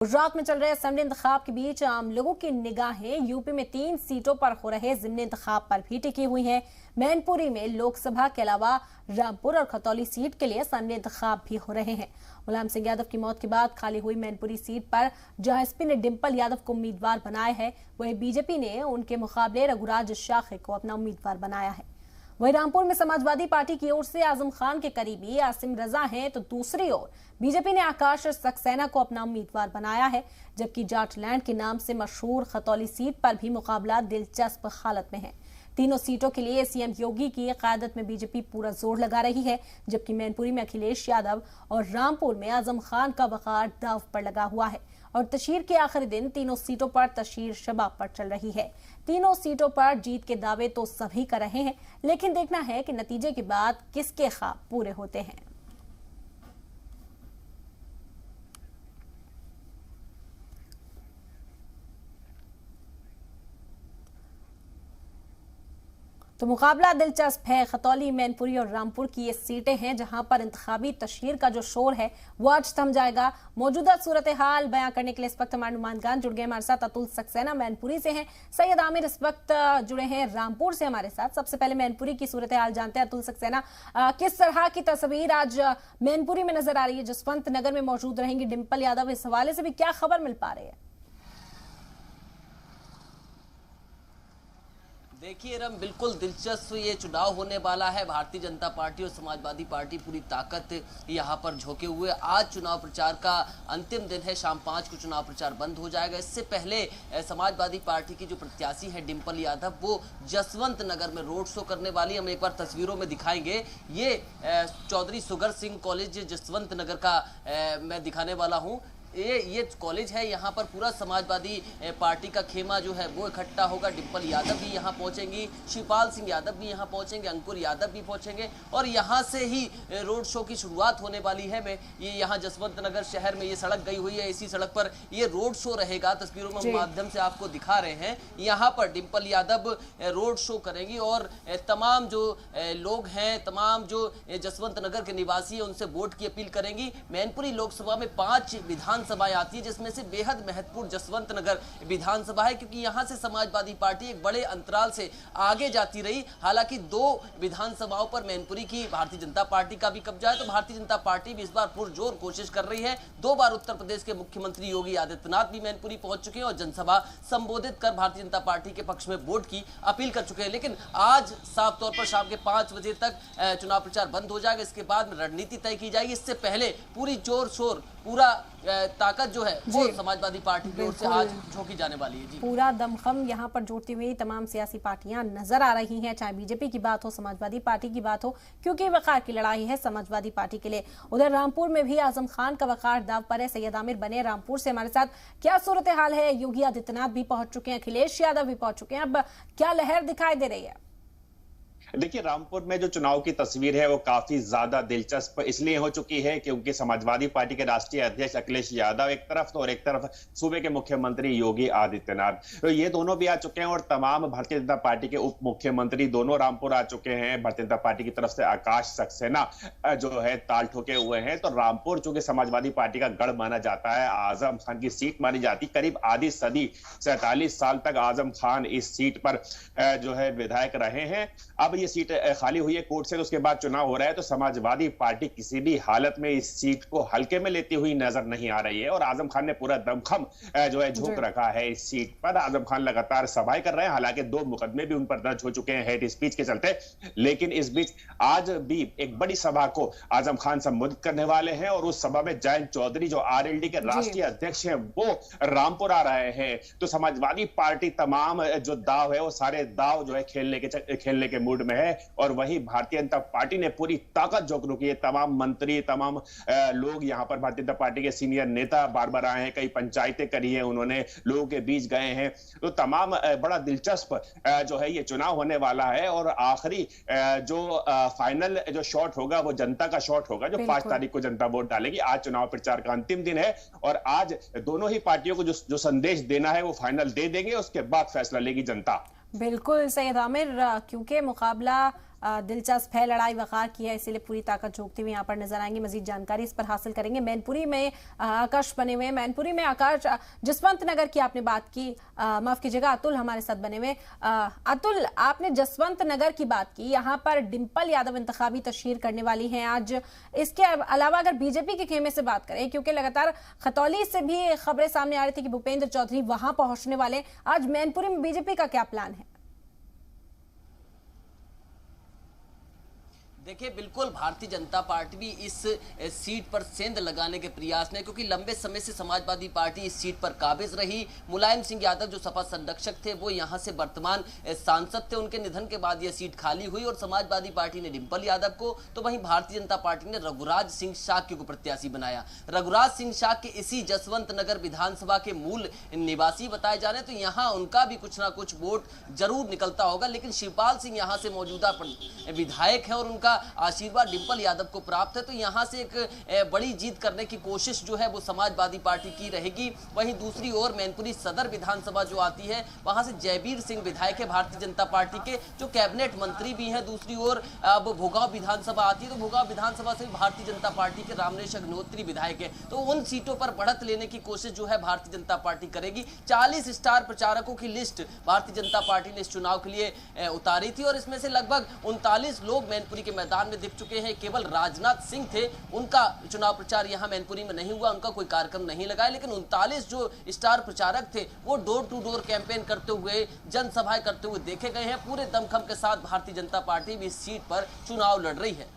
गुजरात में चल रहे असेंबली इंतखाब के बीच आम लोगों की निगाहें यूपी में 3 सीटों पर हो रहे जिमनी इंतखाब पर भी टिकी हुई हैं। मैनपुरी में लोकसभा के अलावा रामपुर और खतौली सीट के लिए असेंबली इंतखाब भी हो रहे हैं। मुलायम सिंह यादव की मौत के बाद खाली हुई मैनपुरी सीट पर जहां एसपी ने डिंपल यादव को उम्मीदवार बनाया है, वहीं बीजेपी ने उनके मुकाबले रघुराज शाखे को अपना उम्मीदवार बनाया है। वहीं रामपुर में समाजवादी पार्टी की ओर से आजम खान के करीबी आसिम रजा हैं, तो दूसरी ओर बीजेपी ने आकाश सक्सेना को अपना उम्मीदवार बनाया है। जबकि जाटलैंड के नाम से मशहूर खतौली सीट पर भी मुकाबला दिलचस्प हालत में है। तीनों सीटों के लिए सीएम योगी की क़यादत में बीजेपी पूरा जोर लगा रही है, जबकि मैनपुरी में अखिलेश यादव और रामपुर में आजम खान का वक़ार दांव पर लगा हुआ है। और तशहीर के आखिरी दिन तीनों सीटों पर तशहीर शबाब पर चल रही है। तीनों सीटों पर जीत के दावे तो सभी कर रहे हैं, लेकिन देखना है कि नतीजे के बाद किसके ख्वाब पूरे होते हैं। तो मुकाबला दिलचस्प है। खतौली, मैनपुरी और रामपुर की ये सीटें हैं जहां पर इंतखाबी तशहीर का जो शोर है वो आज थम जाएगा। मौजूदा सूरत हाल बयां करने के लिए इस वक्त हमारे नुमाइंदगान जुड़ गए हमारे साथ। अतुल सक्सेना मैनपुरी से हैं, सैयद आमिर इस वक्त जुड़े हैं रामपुर से हमारे साथ। सबसे पहले मैनपुरी की सूरत हाल जानते हैं। अतुल सक्सेना, किस तरह की तस्वीर आज मैनपुरी में नजर आ रही है? जसवंत नगर में मौजूद रहेंगी डिंपल यादव, इस हवाले से भी क्या खबर मिल पा रही है? देखिए रम, बिल्कुल दिलचस्प ये चुनाव होने वाला है। भारतीय जनता पार्टी और समाजवादी पार्टी पूरी ताकत यहाँ पर झोंके हुए। आज चुनाव प्रचार का अंतिम दिन है, शाम 5 को चुनाव प्रचार बंद हो जाएगा। इससे पहले समाजवादी पार्टी की जो प्रत्याशी है डिंपल यादव, वो जसवंत नगर में रोड शो करने वाली। हम एक बार तस्वीरों में दिखाएंगे। ये चौधरी सुगर सिंह कॉलेज जसवंत नगर का मैं दिखाने वाला हूँ। ये कॉलेज है। यहाँ पर पूरा समाजवादी पार्टी का खेमा जो है वो इकट्ठा होगा। डिंपल यादव भी यहाँ पहुँचेंगी, शिवपाल सिंह यादव भी यहाँ पहुँचेंगे, अंकुर यादव भी पहुँचेंगे और यहाँ से ही रोड शो की शुरुआत होने वाली है। मैं ये यहाँ जसवंत नगर शहर में ये सड़क गई हुई है, इसी सड़क पर ये रोड शो रहेगा। तस्वीरों में माध्यम से आपको दिखा रहे हैं। यहाँ पर डिंपल यादव रोड शो करेंगी और तमाम जो लोग हैं, तमाम जो जसवंत नगर के निवासी हैं, उनसे वोट की अपील करेंगी। मैनपुरी लोकसभा में 5 विधानसभाएं आती है, जिसमें से बेहद महत्वपूर्ण जसवंत नगर विधानसभा है, क्योंकि यहां से समाजवादी पार्टी एक बड़े अंतराल से आगे जाती रही। हालांकि 2 विधानसभाओं पर मैनपुरी की भारतीय जनता पार्टी का भी कब्जा है, तो भारतीय जनता पार्टी भी इस बार पुरजोर कोशिश कर रही है। 2 बार उत्तर प्रदेश के मुख्यमंत्री योगी आदित्यनाथ भी मैनपुरी पहुंच चुके हैं और जनसभा संबोधित कर भारतीय जनता पार्टी के पक्ष में वोट की अपील कर चुके हैं। लेकिन आज साफ तौर पर शाम के 5 बजे तक चुनाव प्रचार बंद हो जाएगा। इसके बाद रणनीति तय की जाएगी। इससे पहले पूरी जोर शोर, पूरा ताकत जो है वो समाजवादी पार्टी की ओर से आज झोंकी जाने वाली है। जी, पूरा दमखम यहाँ पर जोड़ती हुई तमाम सियासी पार्टियां नजर आ रही हैं, चाहे बीजेपी की बात हो, समाजवादी पार्टी की बात हो, क्योंकि वकार की लड़ाई है समाजवादी पार्टी के लिए। उधर रामपुर में भी आजम खान का वकार दाव पर है। सैयद आमिर बने रामपुर से हमारे साथ। क्या सूरत हाल है? योगी आदित्यनाथ भी पहुंच चुके हैं, अखिलेश यादव भी पहुंच चुके हैं, अब क्या लहर दिखाई दे रही है? देखिए, रामपुर में जो चुनाव की तस्वीर है वो काफी ज्यादा दिलचस्प इसलिए हो चुकी है क्योंकि समाजवादी पार्टी के राष्ट्रीय अध्यक्ष अखिलेश यादव एक तरफ तो और एक तरफ सूबे के मुख्यमंत्री योगी आदित्यनाठ, तो ये दोनों भी आ चुके हैं और तमाम भारतीय जनता पार्टी के उप मुख्यमंत्री दोनों रामपुर आ चुके हैं। भारतीय जनता पार्टी की तरफ से आकाश सक्सेना जो है ताल ठोके हुए हैं। तो रामपुर चूंकि समाजवादी पार्टी का गढ़ माना जाता है, आजम खान की सीट मानी जाती, करीब आधी सदी 47 साल तक आजम खान इस सीट पर जो है विधायक रहे हैं। अब ये सीट खाली हुई है कोर्ट से, तो उसके बाद चुनाव हो रहा है, तो समाजवादी पार्टी किसी भी हालत में इस सीट को हल्के में लेती हुई नजर नहीं आ रही है और आजम खान ने पूरा दमखम जो है झोंक रखा है इस सीट पर। आजम खान लगातार सभाएं कर रहे हैं, हालांकि 2 मुकदमे भी उन पर दर्ज हो चुके हैं हेट स्पीच के चलते। लेकिन इस बीच आज भी एक बड़ी सभा को आजम खान संबोधित करने वाले हैं और उस सभा में जयंत चौधरी जो आरएलडी के राष्ट्रीय अध्यक्ष हैं वो रामपुर आ रहे हैं। तो समाजवादी पार्टी तमाम जो दाव है वो सारे दाव जो है खेलने के मूड में है और वहीं भारतीय जनता पार्टी ने पूरी ताकत झोंक रखी है। तमाम मंत्री, तमाम लोग यहाँ पर भारतीय जनता पार्टी के सीनियर नेता बार बार आए हैं, कई पंचायतें करी है उन्होंने, लोगों के बीच गए हैं। तो तमाम बड़ा दिलचस्प जो है ये चुनाव होने वाला है और आखिरी जो फाइनल जो शॉट होगा वो जनता का शॉट होगा, जो 5 तारीख को जनता वोट डालेगी। आज चुनाव प्रचार का अंतिम दिन है और आज दोनों ही पार्टियों को जो संदेश देना है वो फाइनल दे देंगे, उसके बाद फैसला लेगी जनता। बिल्कुल सैयद आमिर, क्योंकि मुकाबला दिलचस्प है, लड़ाई वक़ार की है, इसीलिए पूरी ताकत झोंकते हुए यहाँ पर नजर आएंगे। मजीद जानकारी इस पर हासिल करेंगे। मैनपुरी में आकाश बने हुए, मैनपुरी में आकाश, जसवंत नगर की आपने बात की, माफ कीजिएगा अतुल हमारे साथ बने हुए। अतुल, आपने जसवंत नगर की बात की, यहाँ पर डिंपल यादव इंतखाबी तशहीर करने वाली हैं आज। इसके अलावा अगर बीजेपी के खेमे से बात करें, क्योंकि लगातार खतौली से भी खबरें सामने आ रही थी कि भूपेंद्र चौधरी वहां पहुंचने वाले, आज मैनपुरी में बीजेपी का क्या प्लान है? देखिए, बिल्कुल भारतीय जनता पार्टी भी इस सीट पर सेंध लगाने के प्रयास में, क्योंकि लंबे समय से समाजवादी पार्टी इस सीट पर काबिज रही। मुलायम सिंह यादव जो सपा संरक्षक थे वो यहां से वर्तमान सांसद थे, उनके निधन के बाद यह सीट खाली हुई और समाजवादी पार्टी ने डिंपल यादव को, तो वहीं भारतीय जनता पार्टी ने रघुराज सिंह शाक्य को प्रत्याशी बनाया। रघुराज सिंह शाक्य इसी जसवंत नगर विधानसभा के मूल निवासी बताए जा रहे हैं, तो यहाँ उनका भी कुछ ना कुछ वोट जरूर निकलता होगा। लेकिन शिवपाल सिंह यहाँ से मौजूदा विधायक है और उनका आशीर्वाद डिंपल यादव को प्राप्त है, तो यहां से एक बड़ी जीत करने की कोशिश जो है वो समाजवादी पार्टी की रहेगी। वहीं दूसरी ओर मैनपुरी सदर विधानसभा जो आती है, वहां से जयवीर सिंह विधायक है भारतीय जनता पार्टी के, जो कैबिनेट मंत्री भी हैं। दूसरी ओर अब भोगांव विधानसभा आती है, तो भोगांव विधानसभा से भारतीय जनता पार्टी के रामनेश अग्निहोत्री विधायक है, तो उन सीटों पर बढ़त लेने की कोशिश जो है भारतीय जनता पार्टी करेगी। 40 स्टार प्रचारकों की लिस्ट भारतीय जनता पार्टी ने इस चुनाव के लिए उतारी थी और इसमें से लगभग 39 लोग मैनपुरी के मैदान में दिख चुके हैं। केवल राजनाथ सिंह थे, उनका चुनाव प्रचार यहां मैनपुरी में नहीं हुआ, उनका कोई कार्यक्रम नहीं लगाया, लेकिन 39 जो स्टार प्रचारक थे वो डोर टू डोर कैंपेन करते हुए, जनसभाएं करते हुए देखे गए हैं। पूरे दमखम के साथ भारतीय जनता पार्टी भी इस सीट पर चुनाव लड़ रही है।